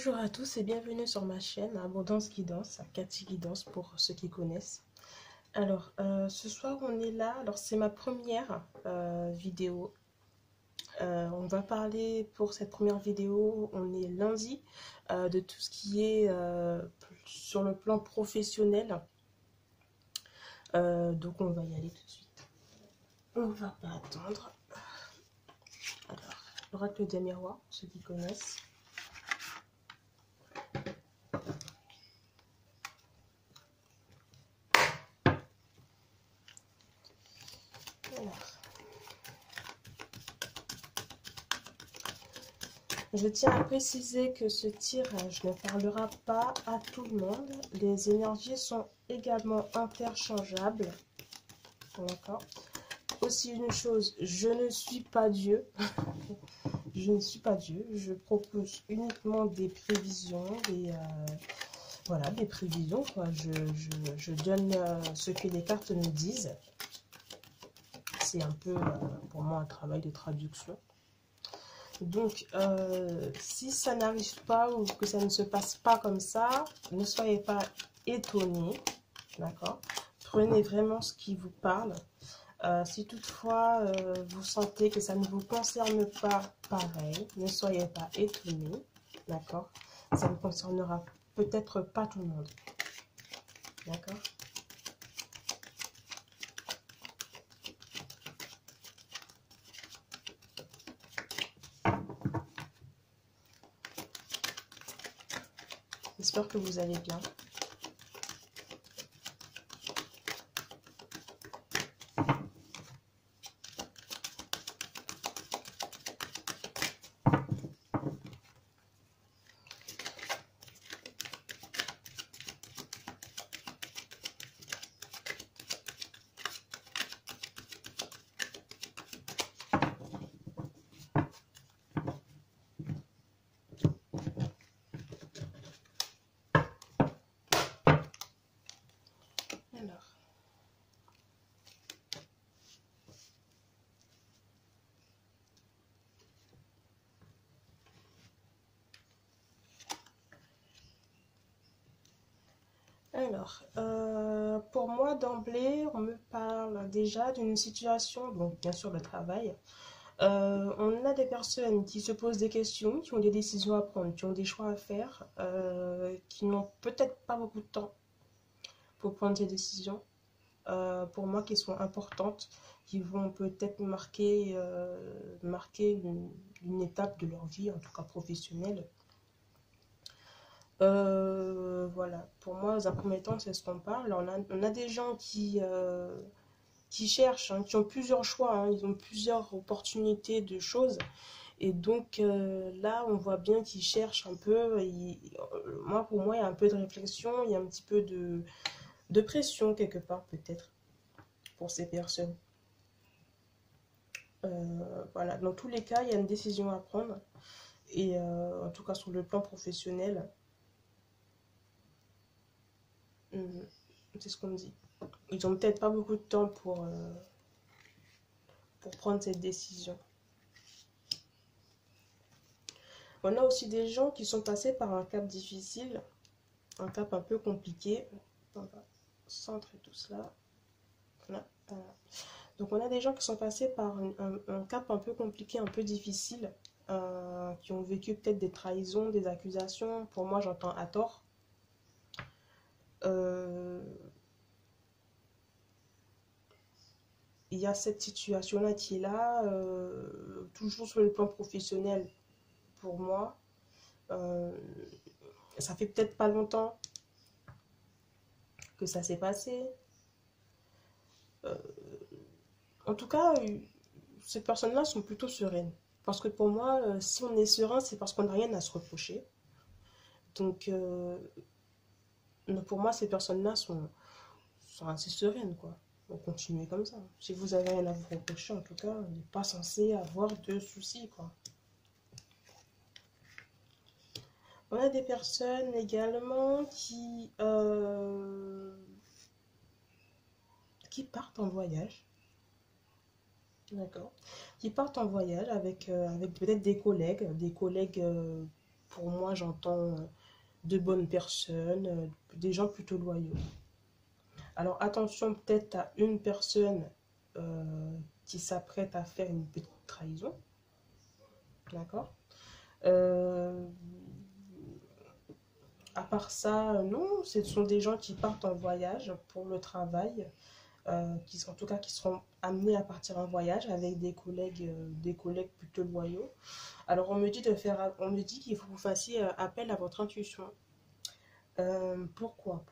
Bonjour à tous et bienvenue sur ma chaîne Abondance Guidance, Cathy Guidance pour ceux qui connaissent. Alors, ce soir on est là, alors c'est ma première vidéo. On va parler pour cette première vidéo, on est lundi, de tout ce qui est sur le plan professionnel. Donc on va y aller tout de suite. On va pas attendre. Alors, l'oracle des miroirs, ceux qui connaissent. Je tiens à préciser que ce tirage ne parlera pas à tout le monde. Les énergies sont également interchangeables. D'accord. Aussi une chose, je ne suis pas Dieu. Je ne suis pas Dieu. Je propose uniquement des prévisions, voilà, des prévisions, quoi. Je donne ce que les cartes me disent. C'est un peu pour moi un travail de traduction. Donc, si ça n'arrive pas ou que ça ne se passe pas comme ça, ne soyez pas étonnés, d'accord? Prenez vraiment ce qui vous parle. Si toutefois, vous sentez que ça ne vous concerne pas pareil, ne soyez pas étonnés, d'accord? Ça ne concernera peut-être pas tout le monde, d'accord? J'espère que vous allez bien. Alors, pour moi, d'emblée, on me parle déjà d'une situation, donc bien sûr le travail. On a des personnes qui se posent des questions, qui ont des décisions à prendre, qui ont des choix à faire, qui n'ont peut-être pas beaucoup de temps pour prendre ces décisions. Pour moi, qui sont importantes, qui vont peut-être marquer une étape de leur vie, en tout cas professionnelle. Voilà, pour moi, dans un premier temps, c'est ce qu'on parle. On a des gens qui cherchent, hein, qui ont plusieurs choix, hein, ils ont plusieurs opportunités de choses. Et donc là, on voit bien qu'ils cherchent un peu. Pour moi, il y a un peu de réflexion, il y a un petit peu de pression quelque part, peut-être, pour ces personnes. Voilà, dans tous les cas, il y a une décision à prendre. Et en tout cas, sur le plan professionnel, c'est ce qu'on me dit. Ils n'ont peut-être pas beaucoup de temps pour prendre cette décision. On a aussi des gens qui sont passés par un cap difficile, un cap un peu compliqué. On va centrer tout cela. Voilà. Donc on a des gens qui sont passés par un cap un peu compliqué, un peu difficile, qui ont vécu peut-être des trahisons, des accusations. Pour moi, j'entends à tort. Il y a cette situation-là qui est là, toujours sur le plan professionnel. Pour moi, ça fait peut-être pas longtemps que ça s'est passé. En tout cas, ces personnes-là sont plutôt sereines. Parce que pour moi, si on est serein, c'est parce qu'on n'a rien à se reprocher. Donc, pour moi, ces personnes-là sont assez sereines, quoi. Donc, continuez comme ça. Si vous avez rien à vous reprocher, en tout cas, on n'est pas censé avoir de soucis, quoi. On a des personnes également qui partent en voyage. D'accord. Qui partent en voyage avec peut-être des collègues pour moi, j'entends de bonnes personnes, des gens plutôt loyaux. Alors attention peut-être à une personne qui s'apprête à faire une petite trahison. D'accord. À part ça, non, ce sont des gens qui partent en voyage pour le travail, en tout cas qui seront amenés à partir en voyage avec des collègues plutôt loyaux. Alors on me dit qu'il faut que vous fassiez appel à votre intuition. Pourquoi?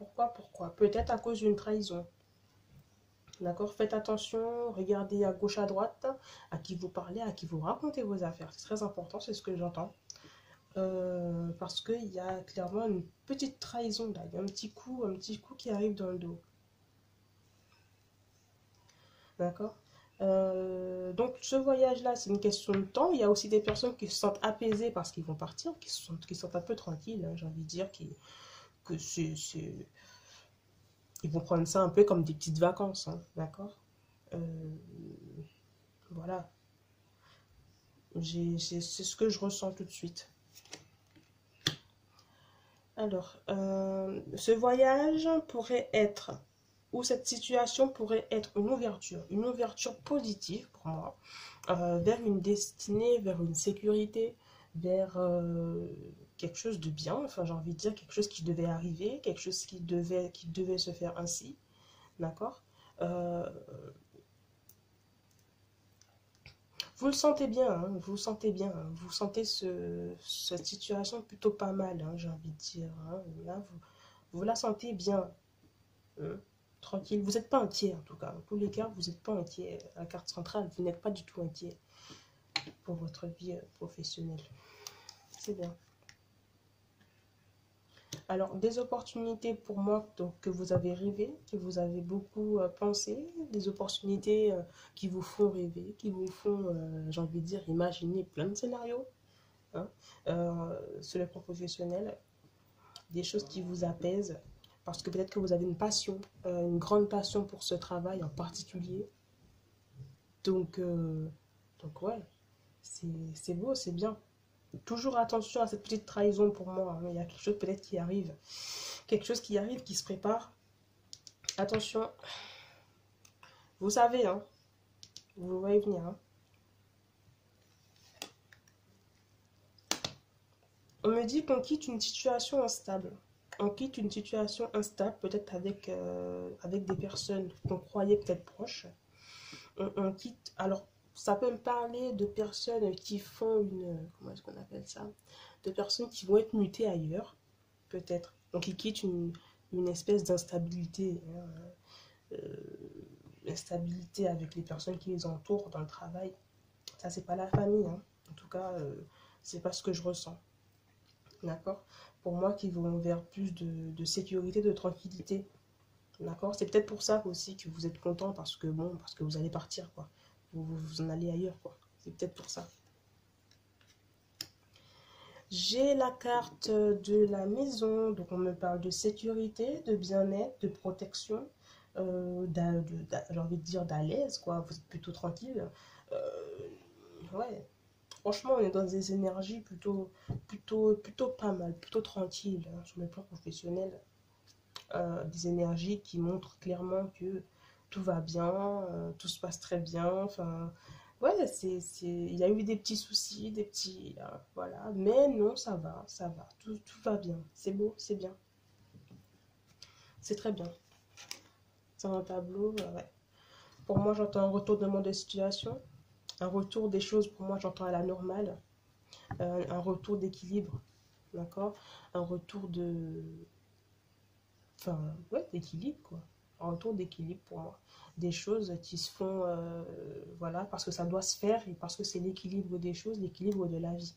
Peut-être à cause d'une trahison. D'accord? Faites attention, regardez à gauche, à droite, à qui vous parlez, à qui vous racontez vos affaires. C'est très important, c'est ce que j'entends. Parce qu'il y a clairement une petite trahison là, il y a un petit coup qui arrive dans le dos. D'accord? Donc ce voyage-là, c'est une question de temps. Il y a aussi des personnes qui se sentent apaisées parce qu'ils vont partir, qui sont un peu tranquilles, hein, j'ai envie de dire, que ils vont prendre ça un peu comme des petites vacances, hein, d'accord? Euh, voilà, c'est ce que je ressens tout de suite. Alors, ce voyage pourrait être, ou cette situation pourrait être une ouverture positive pour moi, vers une destinée, vers une sécurité, vers quelque chose de bien, enfin j'ai envie de dire quelque chose qui devait arriver, quelque chose qui devait se faire ainsi, d'accord. Euh, Vous le sentez bien, hein, vous le sentez bien, hein, vous sentez cette situation plutôt pas mal, hein, j'ai envie de dire, hein, là, vous la sentez bien, hein, tranquille, vous n'êtes pas inquiet en tout cas, dans tous les cas, vous n'êtes pas inquiet, la carte centrale, vous n'êtes pas du tout inquiet pour votre vie professionnelle, c'est bien. Alors, des opportunités pour moi donc, que vous avez rêvé, que vous avez beaucoup pensé, des opportunités qui vous font rêver, qui vous font, j'ai envie de dire, imaginer plein de scénarios, hein, sur le plan professionnel, des choses qui vous apaisent, parce que peut-être que vous avez une passion, une grande passion pour ce travail en particulier. Donc, euh, donc ouais, c'est beau, c'est bien. Toujours attention à cette petite trahison pour moi, hein. Il y a quelque chose peut-être qui arrive. Quelque chose qui arrive, qui se prépare. Attention, vous savez, hein, vous le voyez venir, hein. On me dit qu'on quitte une situation instable. On quitte une situation instable, peut-être avec des personnes qu'on croyait peut-être proches. On quitte. Alors, ça peut me parler de personnes qui font une. Comment est-ce qu'on appelle ça? De personnes qui vont être mutées ailleurs, peut-être. Donc, ils quittent une espèce d'instabilité, hein, instabilité avec les personnes qui les entourent dans le travail. Ça, c'est pas la famille, hein. En tout cas, c'est pas ce que je ressens. D'accord? Pour moi, qui vont vers plus de sécurité, de tranquillité. D'accord? C'est peut-être pour ça aussi que vous êtes content parce que bon, parce que vous allez partir, quoi. Vous en allez ailleurs, quoi. C'est peut-être pour ça. J'ai la carte de la maison, donc on me parle de sécurité, de bien-être, de protection, j'ai envie de dire d'à l'aise, quoi. Vous êtes plutôt tranquille. Ouais, franchement, on est dans des énergies plutôt pas mal, plutôt tranquilles, hein, sur le plan professionnel. Des énergies qui montrent clairement que tout va bien, tout se passe très bien. Enfin, ouais, il y a eu des petits soucis, voilà. Mais non, ça va, tout va bien. C'est beau, c'est bien. C'est très bien. C'est un tableau, ouais. Pour moi, j'entends un retournement de situation, un retour des choses, pour moi, j'entends à la normale, un retour d'équilibre, d'accord? Un retour enfin, ouais, d'équilibre, quoi. Un retour d'équilibre pour moi. Des choses qui se font, voilà, parce que ça doit se faire et parce que c'est l'équilibre des choses, l'équilibre de la vie.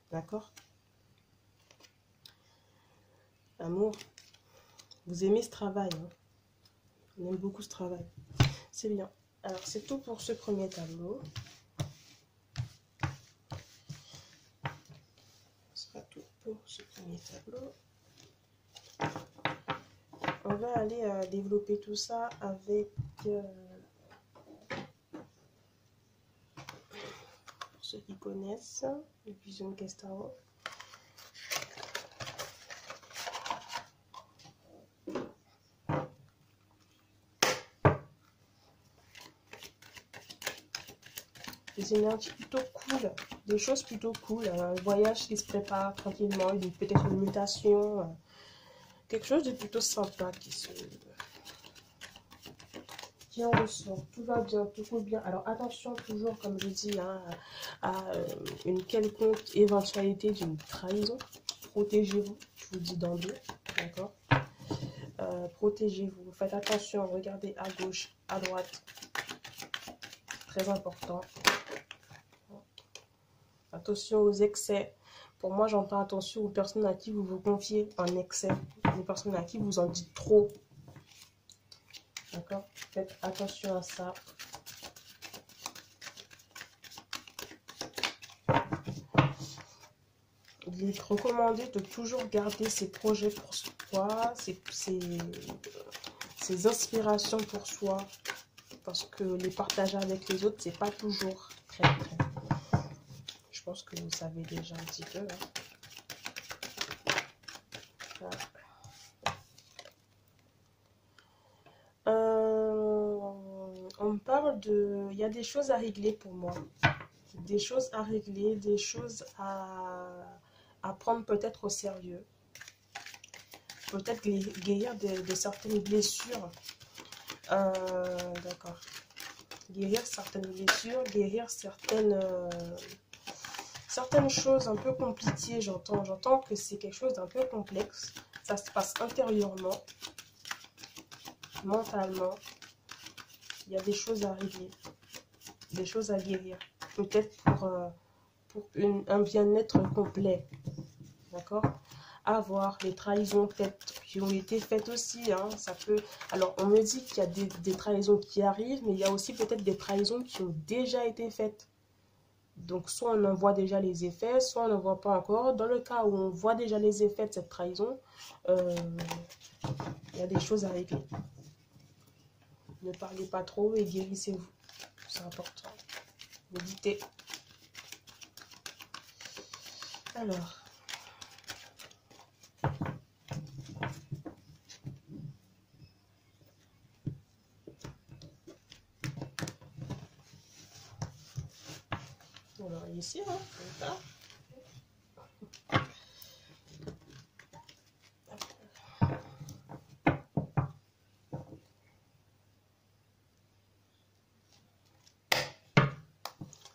D'accord? Amour, vous aimez ce travail, hein. On aime beaucoup ce travail. C'est bien. Alors, c'est tout pour ce premier tableau. Ce sera tout pour ce premier tableau. On va aller développer tout ça avec... pour ceux qui connaissent, le Vision Cast Tarot. des énergies plutôt cool, des choses plutôt cool, un voyage qui se prépare tranquillement, peut-être une mutation, quelque chose de plutôt sympa qui en ressort. Tout va bien, tout roule bien. Alors attention toujours, comme je dis, hein, à une quelconque éventualité d'une trahison. Protégez-vous, je vous dis d'emblée, d'accord. Protégez-vous, faites attention, regardez à gauche, à droite. Très important. Attention aux excès. Pour moi, j'entends attention aux personnes à qui vous vous confiez en excès. Les personnes à qui vous en dites trop. D'accord? Faites attention à ça. Il est recommandé de toujours garder ses projets pour soi, ses inspirations pour soi. Parce que les partager avec les autres, c'est pas toujours très. Je pense que vous savez déjà un petit peu. Hein. Voilà. On me parle de... Il y a des choses à régler pour moi. Des choses à régler, des choses à prendre peut-être au sérieux. Peut-être guérir de certaines blessures. D'accord. Guérir certaines blessures, guérir certaines choses un peu compliquées. J'entends que c'est quelque chose d'un peu complexe. Ça se passe intérieurement, mentalement. Il y a des choses à régler, des choses à guérir. Peut-être pour un bien-être complet. D'accord? À voir les trahisons peut-être qui ont été faites aussi. Hein, ça peut... Alors, on me dit qu'il y a des trahisons qui arrivent, mais il y a aussi peut-être des trahisons qui ont déjà été faites. Donc, soit on en voit déjà les effets, soit on n'en voit pas encore. Dans le cas où on voit déjà les effets de cette trahison, il y a des choses à régler. Ne parlez pas trop et guérissez-vous. C'est important. Méditez. Alors. Alors, ici, hein, comme ça.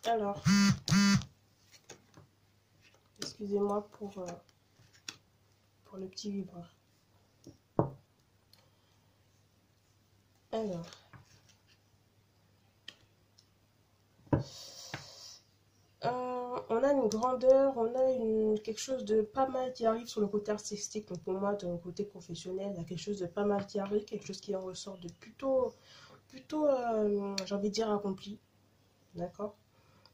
Alors, excusez-moi pour le petit vibreur. Alors, on a une grandeur, on a quelque chose de pas mal qui arrive sur le côté artistique. Donc pour moi, de mon côté professionnel, il y a quelque chose de pas mal qui arrive, quelque chose qui en ressort de plutôt j'ai envie de dire accompli. D'accord?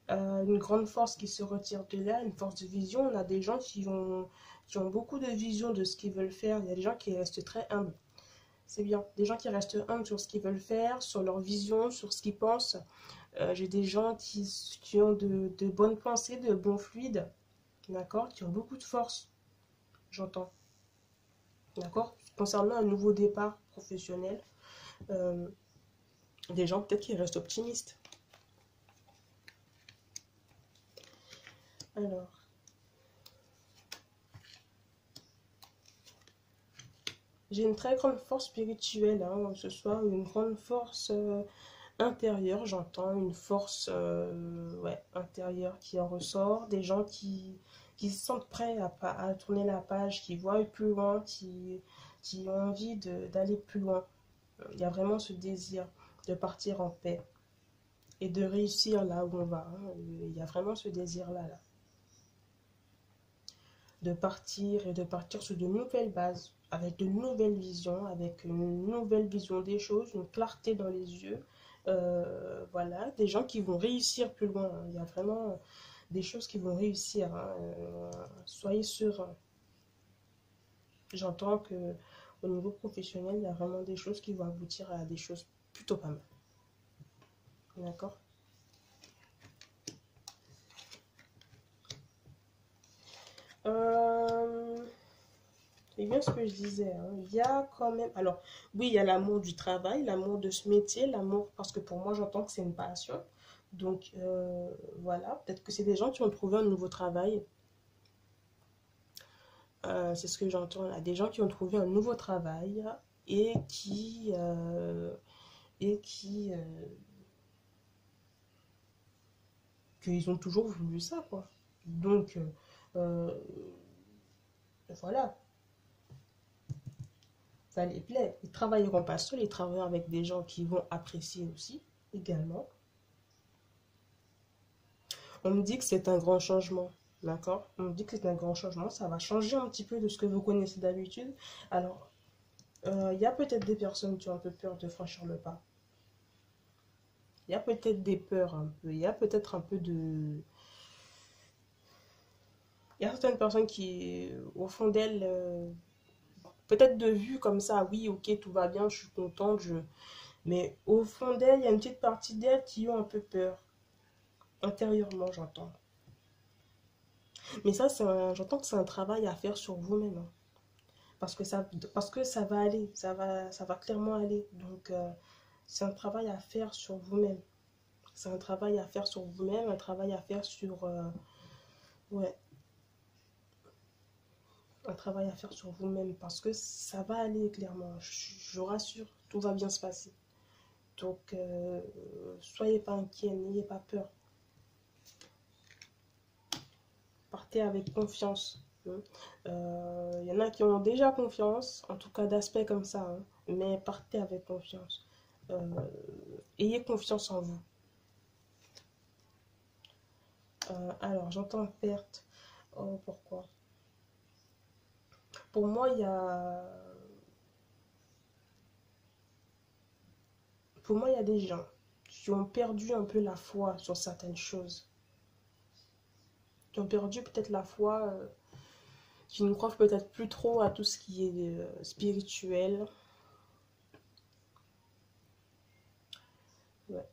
Une grande force qui se retire de là, une force de vision. On a des gens qui ont beaucoup de vision de ce qu'ils veulent faire. Il y a des gens qui restent très humbles. C'est bien. Des gens qui restent humbles sur ce qu'ils veulent faire, sur leur vision, sur ce qu'ils pensent. J'ai des gens qui ont de bonnes pensées, de bons fluides. D'accord? Qui ont beaucoup de force. J'entends. D'accord? Concernant un nouveau départ professionnel, des gens peut-être qui restent optimistes. Alors, j'ai une très grande force spirituelle, hein, ce soir, une grande force intérieure, j'entends une force intérieure qui en ressort, des gens qui se sentent prêts à tourner la page, qui voient plus loin, qui ont envie d'aller plus loin. Il y a vraiment ce désir de partir en paix et de réussir là où on va. Hein. Il y a vraiment ce désir-là. Là. De partir et de partir sur de nouvelles bases, avec de nouvelles visions, avec une nouvelle vision des choses, une clarté dans les yeux. Voilà, des gens qui vont réussir plus loin. Hein. Il y a vraiment des choses qui vont réussir. Hein. Soyez sûrs. J'entends que au niveau professionnel, il y a vraiment des choses qui vont aboutir à des choses plutôt pas mal. D'accord? C'est bien ce que je disais. Hein. Il y a quand même... Alors, oui, il y a l'amour du travail, l'amour de ce métier, l'amour... Parce que pour moi, j'entends que c'est une passion. Donc, voilà, peut-être que c'est des gens qui ont trouvé un nouveau travail. C'est ce que j'entends là. Des gens qui ont trouvé un nouveau travail et qui... et qui... qu'ils ont toujours voulu ça, quoi. Donc, voilà, ça les plaît. Ils travailleront pas seuls, ils travailleront avec des gens qui vont apprécier aussi, également. On me dit que c'est un grand changement, d'accord? On me dit que c'est un grand changement, ça va changer un petit peu de ce que vous connaissez d'habitude. Alors, il y a peut-être des personnes qui ont un peu peur de franchir le pas. Il y a peut-être des peurs un peu, il y a peut-être un peu de... Il y a certaines personnes qui, au fond d'elles, peut-être de vue comme ça, oui, ok, tout va bien, je suis contente, mais au fond d'elle, il y a une petite partie d'elle qui ont un peu peur. Intérieurement, j'entends. Mais ça, j'entends que c'est un travail à faire sur vous-même, hein. Parce que ça va aller, ça va clairement aller. Donc, c'est un travail à faire sur vous-même. C'est un travail à faire sur vous-même, un travail à faire sur... ouais, un travail à faire sur vous-même. Parce que ça va aller, clairement. Je vous rassure, tout va bien se passer. Donc, soyez pas inquiets, n'ayez pas peur. Partez avec confiance. Y en a qui ont déjà confiance, en tout cas d'aspect comme ça, hein, mais partez avec confiance. Euh, ayez confiance en vous. Alors, j'entends perte. Oh, pourquoi? Pour moi, il y a des gens qui ont perdu un peu la foi sur certaines choses. Qui ont perdu peut-être la foi, qui ne croient peut-être plus trop à tout ce qui est spirituel. Ouais.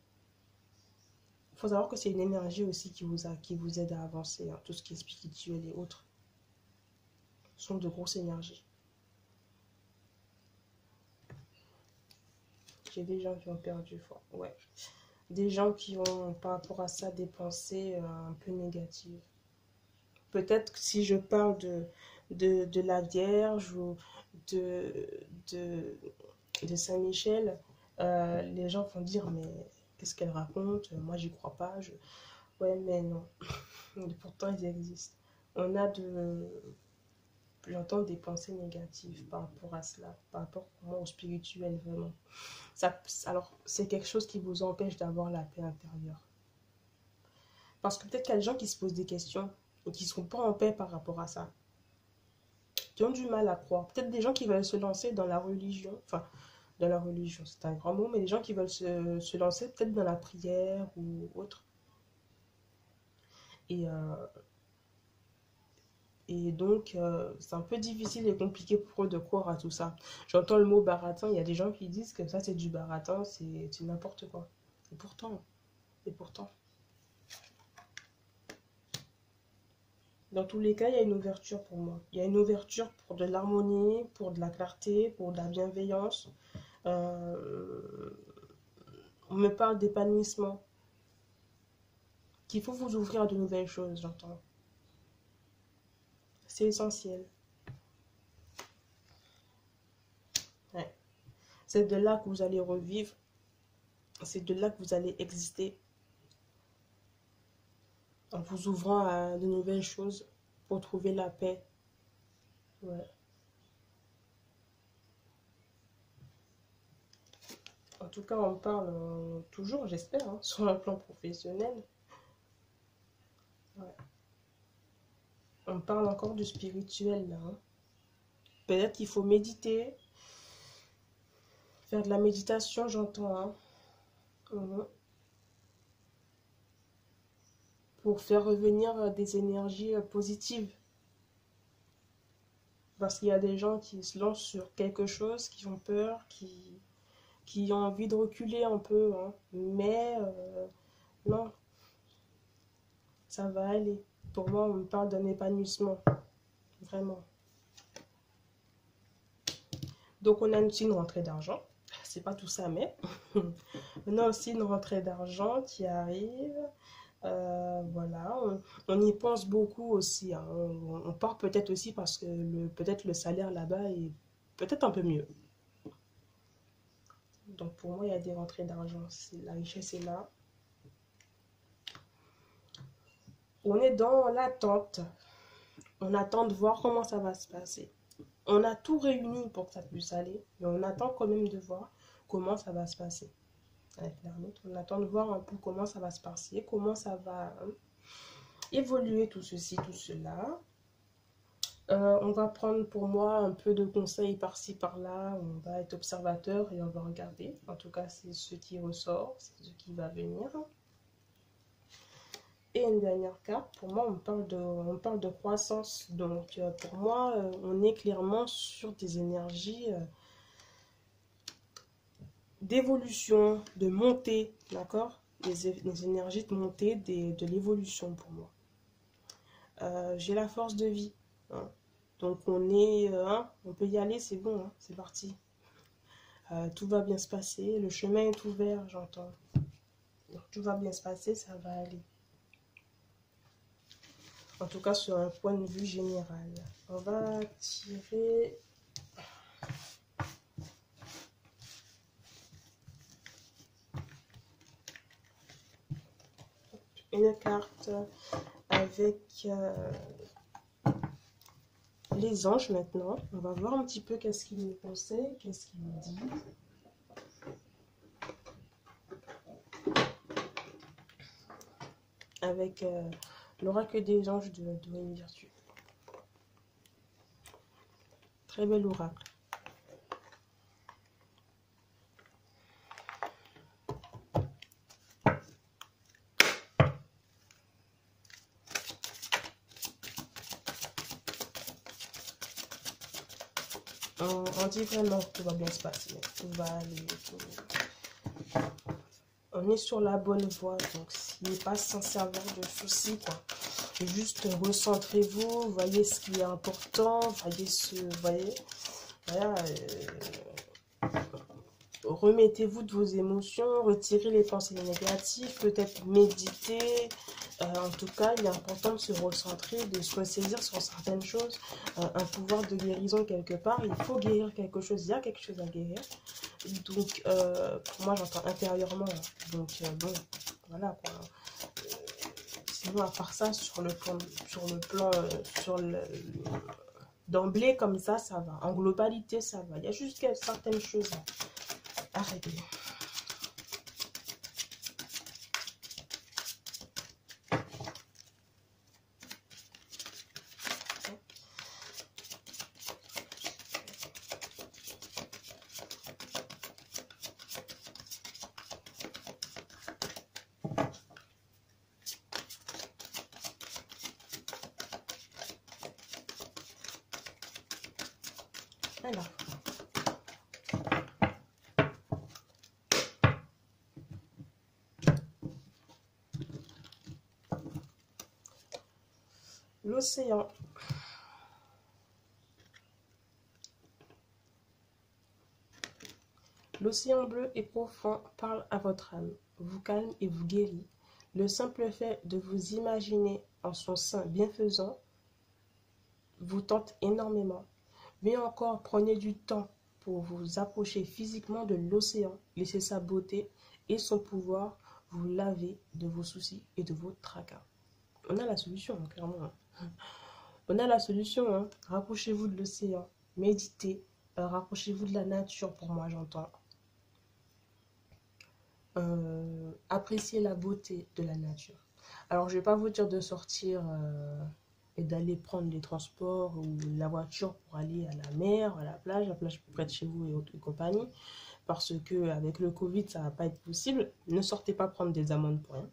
Il faut savoir que c'est une énergie aussi qui vous aide à avancer, hein. Tout ce qui est spirituel et autres sont de grosses énergies. J'ai des gens qui ont perdu foi. Ouais. Des gens qui ont, par rapport à ça, des pensées un peu négatives. Peut-être que si je parle de la Vierge ou de, de, de Saint-Michel, les gens vont dire, mais qu'est-ce qu'elle raconte? Moi, j'y crois pas. Ouais, mais non. Et pourtant, ils existent. On a j'entends des pensées négatives par rapport à cela, par rapport au spirituel, vraiment. Alors, c'est quelque chose qui vous empêche d'avoir la paix intérieure. Parce que peut-être qu'il y a des gens qui se posent des questions et qui ne sont pas en paix par rapport à ça. Qui ont du mal à croire. Peut-être des gens qui veulent se lancer dans la religion. Enfin, dans la religion, c'est un grand mot, mais des gens qui veulent se lancer peut-être dans la prière ou autre. Et, donc, c'est un peu difficile et compliqué pour eux de croire à tout ça. J'entends le mot baratin, il y a des gens qui disent que ça c'est du baratin, c'est n'importe quoi. Et pourtant, et pourtant. Dans tous les cas, il y a une ouverture pour moi. Il y a une ouverture pour de l'harmonie, pour de la clarté, pour de la bienveillance. Euh, on me parle d'épanouissement. Qu'il faut vous ouvrir à de nouvelles choses, j'entends. C'est essentiel. Ouais. C'est de là que vous allez revivre. C'est de là que vous allez exister. En vous ouvrant à de nouvelles choses pour trouver la paix. Ouais. En tout cas, on parle toujours, j'espère, hein, sur un plan professionnel. Ouais. On parle encore du spirituel là, hein. Peut-être qu'il faut méditer, faire de la méditation, j'entends, hein. Mhm. Pour faire revenir des énergies positives. Parce qu'il y a des gens qui se lancent sur quelque chose, qui ont peur, qui ont envie de reculer un peu, hein. Mais non, ça va aller. Pour moi, on me parle d'un épanouissement, vraiment. Donc, on a aussi une rentrée d'argent. c'est pas tout ça, mais on a aussi une rentrée d'argent qui arrive. Voilà, on y pense beaucoup aussi, hein. On part peut-être aussi parce que peut-être le salaire là-bas est peut-être un peu mieux. Donc pour moi, il y a des rentrées d'argent. La richesse est là. On est dans l'attente. On attend de voir comment ça va se passer. On a tout réuni pour que ça puisse aller, mais on attend quand même de voir comment ça va se passer. Avec l'ermite, on attend de voir un peu comment ça va se passer, comment ça va évoluer tout ceci, tout cela. On va prendre pour moi un peu de conseils par-ci, par-là. On va être observateur et on va regarder. En tout cas, c'est ce qui ressort, c'est ce qui va venir. Et une dernière carte, pour moi, on parle de croissance. Donc, pour moi, on est clairement sur des énergies d'évolution, de montée, d'accord? Les énergies de montée, de l'évolution pour moi. J'ai la force de vie, hein. Donc, on peut y aller, c'est bon, hein, c'est parti. Tout va bien se passer, le chemin est ouvert, j'entends. Donc, tout va bien se passer, ça va aller. En tout cas, sur un point de vue général. On va tirer une carte avec les anges maintenant. On va voir un petit peu qu'est-ce qu'ils nous conseillent, qu'est-ce qu'ils nous disent. Avec l'oracle des anges de Wayne Virtue. Très bel oracle. On dit vraiment que tout va bien se passer. Tout va aller. On est sur la bonne voie. Donc, s'il n'est pas sans servir de soucis, quoi. Juste recentrez-vous, voyez ce qui est important, voyez, voilà, remettez-vous de vos émotions, retirez les pensées négatives, peut-être méditer. En tout cas, il est important de se recentrer, de se ressaisir sur certaines choses, un pouvoir de guérison quelque part. Il faut guérir quelque chose, il y a quelque chose à guérir. Donc, pour moi, j'entends intérieurement. Donc, bon, voilà quoi. Sinon, à part ça, d'emblée, comme ça va. En globalité, ça va. Il y a juste certaines choses à régler. Alors, l'océan. L'océan bleu et profond parle à votre âme, vous calme et vous guérit. Le simple fait de vous imaginer en son sein bienfaisant vous tente énormément. Mais encore, prenez du temps pour vous approcher physiquement de l'océan. Laissez sa beauté et son pouvoir vous laver de vos soucis et de vos tracas. On a la solution, hein, clairement. On a la solution. Hein. Rapprochez-vous de l'océan. Méditez. Rapprochez-vous de la nature, pour moi, j'entends. Appréciez la beauté de la nature. Alors, je ne vais pas vous dire de sortir... et d'aller prendre les transports ou la voiture pour aller à la mer, à la plage près de chez vous et autres compagnie, parce que avec le Covid, ça va pas être possible. Ne sortez pas prendre des amendes pour rien,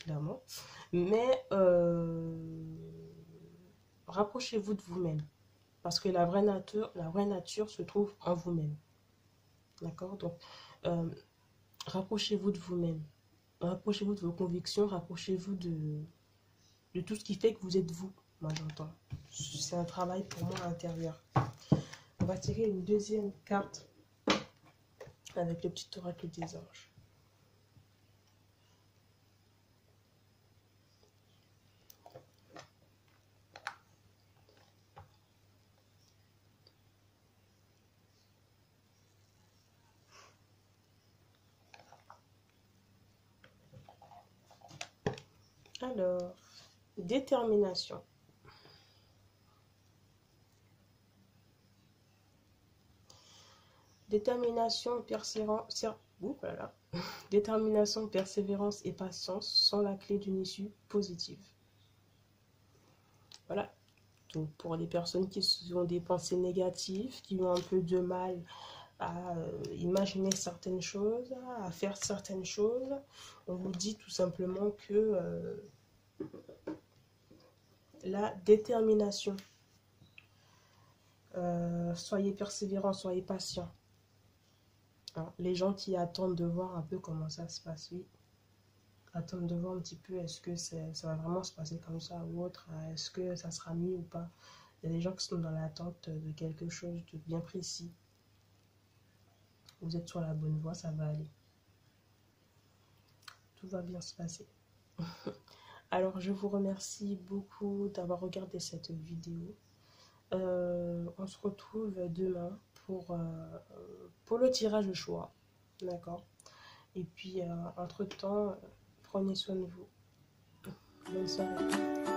clairement. Mais rapprochez-vous de vous-même, parce que la vraie nature se trouve en vous-même. D'accord? Donc, rapprochez-vous de vous-même. Rapprochez-vous de vos convictions, rapprochez-vous de tout ce qui fait que vous êtes vous. Moi, j'entends. C'est un travail pour moi intérieur. On va tirer une deuxième carte avec le petit oracle des anges. Alors, détermination. Détermination, persévérance, voilà. Détermination, persévérance et patience sont la clé d'une issue positive. Voilà. Donc, pour les personnes qui ont des pensées négatives, qui ont un peu de mal à imaginer certaines choses, à faire certaines choses, on vous dit tout simplement que la détermination, soyez persévérants, soyez patients. Alors, les gens qui attendent de voir un peu comment ça se passe, oui, attendent de voir un petit peu est-ce que ça va vraiment se passer comme ça ou autre, est-ce que ça sera mieux ou pas. Il y a des gens qui sont dans l'attente de quelque chose de bien précis. Vous êtes sur la bonne voie, ça va aller. Tout va bien se passer. Alors, je vous remercie beaucoup d'avoir regardé cette vidéo. On se retrouve demain pour le tirage au choix. D'accord? Et puis, entre-temps, prenez soin de vous. Bonne soirée.